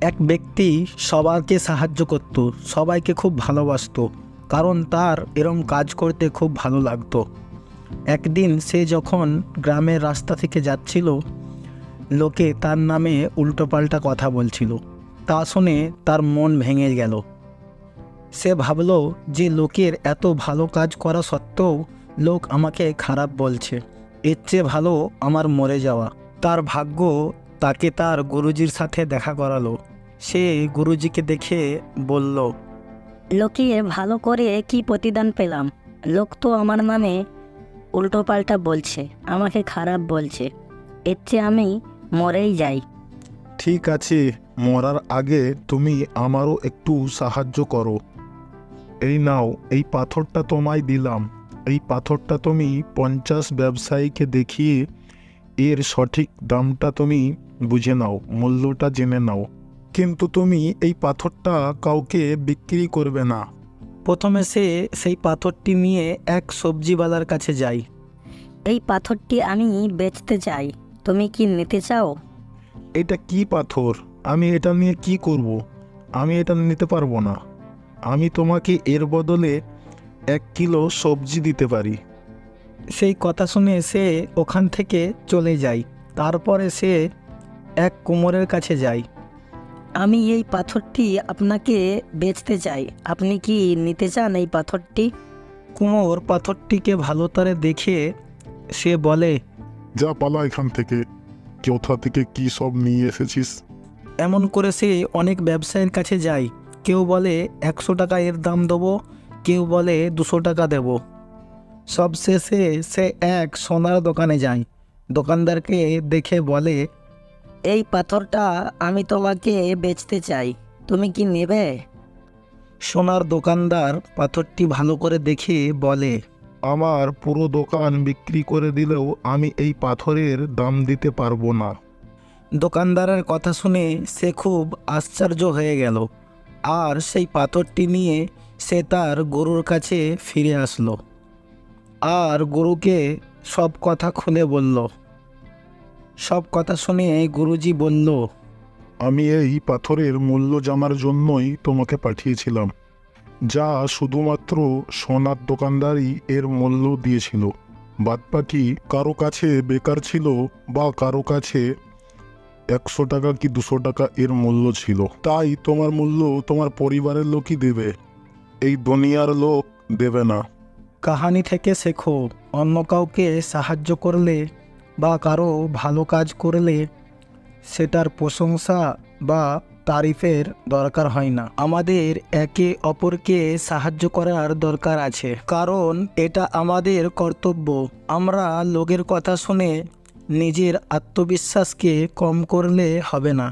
এক ব্যক্তি সবাইকে সাহায্য করত, সবাইকে খুব ভালোবাসতো, কারণ তার এরম কাজ করতে খুব ভালো লাগতো। একদিন সে যখন গ্রামের রাস্তা থেকে যাচ্ছিল, লোকে তার নামে উল্টোপাল্টা কথা বলছিল। তা শুনে তার মন ভেঙে গেল। সে ভাবল যে লোকের এত ভালো কাজ করা সত্ত্বেও লোক আমাকে খারাপ বলছে, এর চেয়ে ভালো আমার মরে যাওয়া। তার ভাগ্য তাকে তার গুরুজির সাথে দেখা করালো। সে গুরুজিকে দেখে বলল, লোকে ভালো করে কি প্রতিদান পেলাম? লোক তো আমার নামে উল্টোপাল্টা বলছে, আমাকে খারাপ বলছে, এর চেয়ে আমি মরেই যাই। ঠিক আছে, মরার আগে তুমি আমারও একটু সাহায্য করো। এই নাও, এই পাথরটা তোমায় দিলাম। এই পাথরটা তুমি 50 ব্যবসায়ীকে দেখিয়ে এর সঠিক দামটা তুমি বুঝে নাও, মূল্যটা জেনে নাও। কিন্তু তুমি এই পাথরটা কাউকে বিক্রি করবে না। প্রথমে সে সেই পাথরটি নিয়ে এক সবজিওয়ালার কাছে যায়। এই পাথরটি আমি বেচতে চাই, তুমি কি নিতে চাও? এটা কি পাথর? আমি এটা নিয়ে কি করব? আমি এটা নিতে পারবো না। আমি তোমাকে এর বদলে 1 কিলো সবজি দিতে পারি। সেই কথা শুনে সে ওখান থেকে চলে যায়। তারপরে সে এক কুমোরের কাছে যায়। আমি এই পাথরটি আপনাকে বেচতে চাই, আপনি কি নিতে চান এই পাথরটি? কুমোর পাথরটিকে ভালো করে দেখে সে বলে, যা পালা এখান থেকে। কোথা থেকে কি সব নিয়ে এসেছিস? এমন করে সে অনেক ব্যবসায়ীর কাছে যায়। কেউ বলে 100 টাকা এর দাম দেবো, কেউ বলে 200 টাকা দেব। সবশেষে সে এক সোনার দোকানে যায়। দোকানদারকে দেখে বলে, এই পাথরটা আমি তোমাকে বেচতে চাই, তুমি কি নেবে? সোনার দোকানদার পাথরটি ভালো করে দেখে বলে, আমার পুরো দোকান বিক্রি করে দিলেও আমি এই পাথরের দাম দিতে পারবো না। দোকানদারের কথা শুনে সে খুব আশ্চর্য হয়ে গেল। আর সেই পাথরটি নিয়ে সে তার গরুর কাছে ফিরে আসলো আর গরুকে সব কথা খুলে বলল। সব কথা শুনে গুরুজি বলল, আমি এই পাথরের মূল্য জানার জন্যই তোমাকে পাঠিয়েছিলাম, যা শুধুমাত্র সোনার দোকানদারই এর মূল্য দিয়েছিল। বাদবাকি কারো কাছে বেকার ছিল বা কারো কাছে 100 টাকা কি 200 টাকা এর মূল্য ছিল। তাই তোমার মূল্য তোমার পরিবারের লোকই দেবে, এই দুনিয়ার লোক দেবে না। কাহানি থেকে শেখো, অন্য কাউকে সাহায্য করলে বা কারো ভালো কাজ করলে সেটার প্রশংসা বা তারিফের দরকার হয় না। আমাদের একে অপরকে সাহায্য করার দরকার আছে, কারণ এটা আমাদের কর্তব্য। আমরা লোকের কথা শুনে নিজের আত্মবিশ্বাসকে কম করলে হবে না।